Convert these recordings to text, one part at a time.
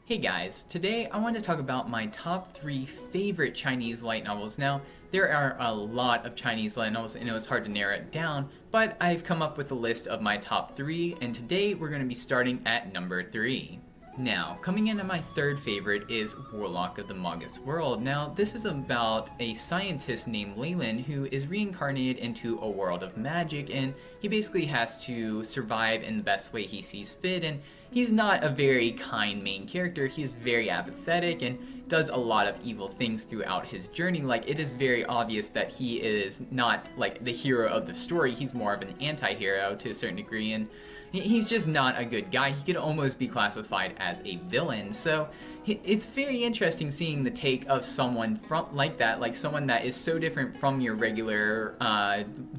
Hey guys, today I want to talk about my top 3 favorite Chinese light novels. Now, there are a lot of Chinese light novels and it was hard to narrow it down, but I've come up with a list of my top 3 and today we're going to be starting at number 3. Now, coming in at my third favorite is Warlock of the Magus World. Now, this is about a scientist named Leyland who is reincarnated into a world of magic, and he basically has to survive in the best way he sees fit, and he's not a very kind main character. He's very apathetic and does a lot of evil things throughout his journey. Like, it is very obvious that he is not like the hero of the story. He's more of an anti-hero to a certain degree, and he's just not a good guy. He could almost be classified as a villain. So it's very interesting seeing the take of someone from like that, like someone that is so different from your regular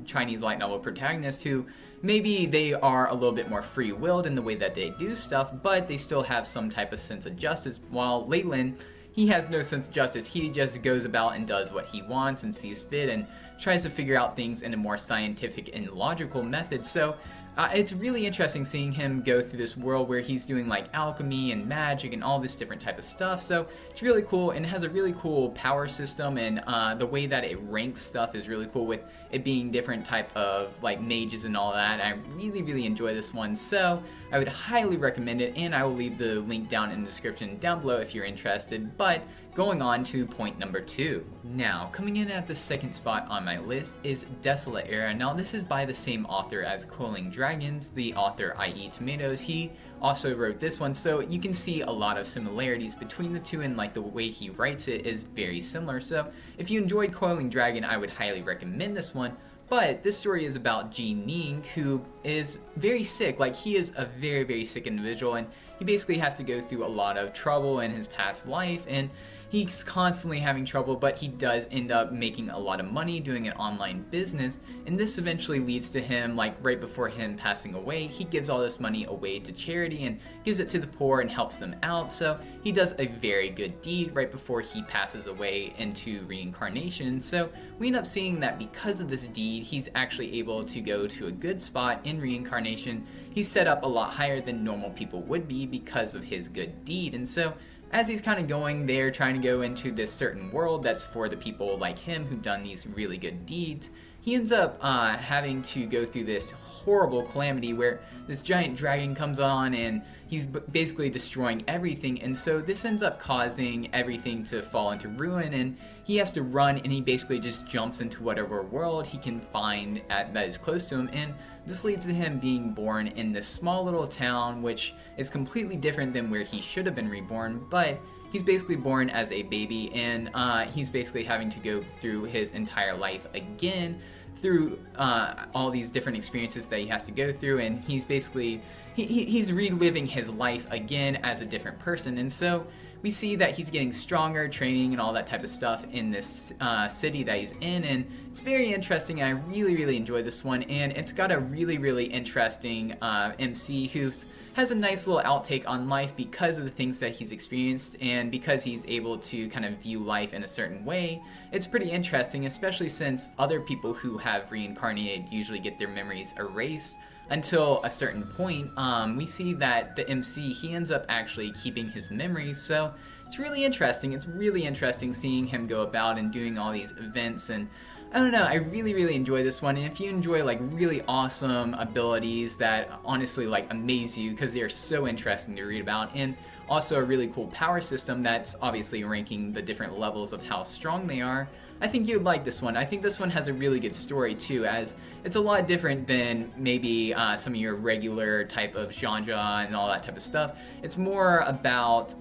Chinese light novel protagonist, who maybe they are a little bit more free-willed in the way that they do stuff, but they still have some type of sense of justice, while Leyland, he has no sense of justice. He just goes about and does what he wants and sees fit and tries to figure out things in a more scientific and logical method. So it's really interesting seeing him go through this world where he's doing like alchemy and magic and all this different type of stuff. So it's really cool, and it has a really cool power system, and the way that it ranks stuff is really cool, with it being different type of like mages and all that. I really enjoy this one, so I would highly recommend it, and I will leave the link down in the description down below if you're interested. But going on to point number 2. Now, coming in at the second spot on my list is Desolate Era. Now, this is by the same author as Coiling Dragons, the author i.e. Tomatoes. He also wrote this one, so you can see a lot of similarities between the two, and like the way he writes it is very similar. So if you enjoyed Coiling Dragon, I would highly recommend this one. But this story is about Ji Ning, who is very sick. Like, he is a very sick individual, and he basically has to go through a lot of trouble in his past life, and he's constantly having trouble, but he does end up making a lot of money doing an online business, and this eventually leads to him, like right before him passing away, he gives all this money away to charity and gives it to the poor and helps them out. So he does a very good deed right before he passes away into reincarnation. So we end up seeing that because of this deed, he's actually able to go to a good spot in reincarnation. He's set up a lot higher than normal people would be because of his good deed, and so as he's kind of going there, trying to go into this certain world that's for the people like him who've done these really good deeds, he ends up having to go through this horrible calamity where this giant dragon comes on and he's basically destroying everything, and so this ends up causing everything to fall into ruin, and he has to run, and he basically just jumps into whatever world he can find that is close to him, and this leads to him being born in this small little town, which is completely different than where he should have been reborn, but he's basically born as a baby, and he's basically having to go through his entire life again through all these different experiences that he has to go through, and he's basically he's reliving his life again as a different person. And so we see that he's getting stronger, training and all that type of stuff in this city that he's in, and it's very interesting. I really enjoy this one, and it's got a really interesting MC who has a nice little outtake on life because of the things that he's experienced, and because he's able to kind of view life in a certain way. It's pretty interesting, especially since other people who have reincarnated usually get their memories erased until a certain point. We see that the MC, he ends up actually keeping his memories, so it's really interesting. It's really interesting seeing him go about and doing all these events, and I don't know, I really enjoy this one. And if you enjoy like really awesome abilities that honestly like amaze you because they are so interesting to read about, and also a really cool power system that's obviously ranking the different levels of how strong they are, I think you'd like this one. I think this one has a really good story too, as it's a lot different than maybe some of your regular type of genre and all that type of stuff. It's more about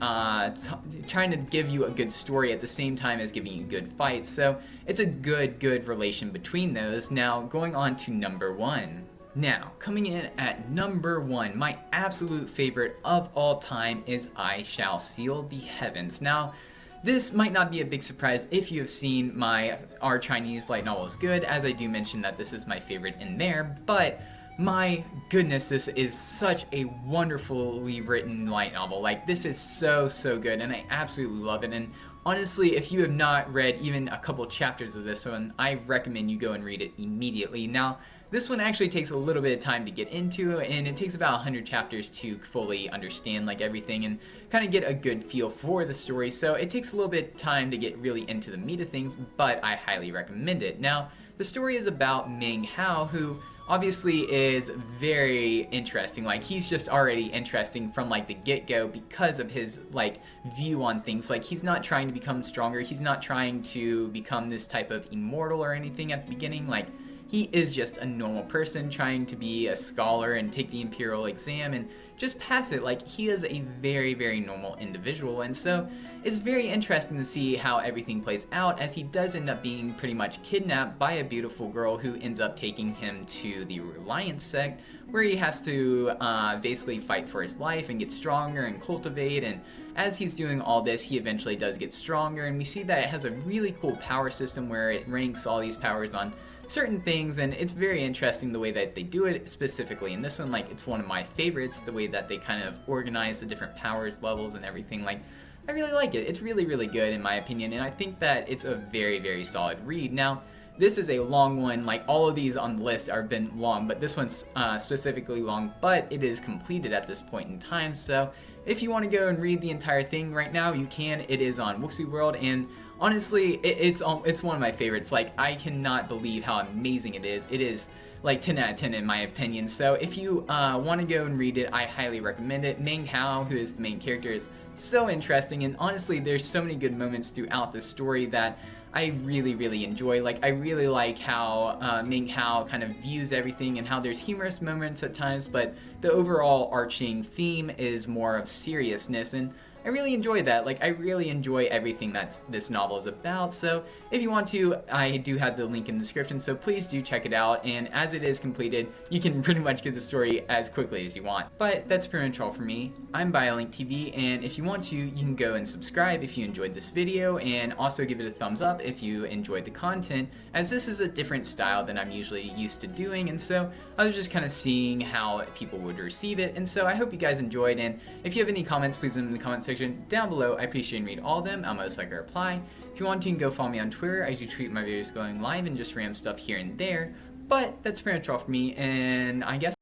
trying to give you a good story at the same time as giving you good fights, so it's a good relation between those. Now, going on to number 1. Now, coming in at number 1, my absolute favorite of all time is I Shall Seal the Heavens. Now, this might not be a big surprise if you have seen our Chinese light novel is good, as I do mention that this is my favorite in there, but my goodness, this is such a wonderfully written light novel. Like, this is so good, and I absolutely love it. And honestly, if you have not read even a couple chapters of this one, I recommend you go and read it immediately. Now, This one actually takes a little bit of time to get into, and it takes about 100 chapters to fully understand like everything and kind of get a good feel for the story, so it takes a little bit of time to get really into the meat of things, but I highly recommend it. Now, the story is about Meng Hao, who obviously is very interesting. Like, he's just already interesting from like the get-go because of his like view on things. Like, he's not trying to become stronger, he's not trying to become this type of immortal or anything at the beginning. Like, he is just a normal person trying to be a scholar and take the imperial exam and just pass it. Like, he is a very, very normal individual, and so it's very interesting to see how everything plays out, as he does end up being pretty much kidnapped by a beautiful girl who ends up taking him to the Reliance sect, where he has to basically fight for his life and get stronger and cultivate. And as he's doing all this, he eventually does get stronger, and we see that it has a really cool power system where it ranks all these powers on certain things, and it's very interesting the way that they do it specifically in this one. Like, it's one of my favorites, the way that they kind of organize the different powers levels and everything. Like, I really like it. It's really, really good in my opinion, and I think that it's a very, very solid read. Now, this is a long one. Like, all of these on the list are been long, but this one's specifically long, but it is completed at this point in time. So if you want to go and read the entire thing right now, you can. It is on Wuxi World, and honestly, it's one of my favorites. Like, I cannot believe how amazing it is. It is like 10 out of 10 in my opinion. So if you want to go and read it, I highly recommend it. Meng Hao, who is the main character, is so interesting, and honestly, there's so many good moments throughout the story that I really, really enjoy. Like, I really like how Meng Hao kind of views everything, and how there's humorous moments at times, but the overall arching theme is more of seriousness, and I really enjoy that. Like, I really enjoy everything that this novel is about. So if you want to, I do have the link in the description, so please do check it out. And as it is completed, you can pretty much get the story as quickly as you want. But that's pretty much all for me. I'm BiolinkTV, and if you want to, you can go and subscribe if you enjoyed this video, and also give it a thumbs up if you enjoyed the content, as this is a different style than I'm usually used to doing, and so I was just kind of seeing how people would receive it. And so I hope you guys enjoyed, and if you have any comments, please leave them in the comment section down below. I appreciate and read all of them. I'll most likely reply. If you want to, you can go follow me on Twitter. I do tweet my videos going live and just random stuff here and there. But that's pretty much all for me, and I guess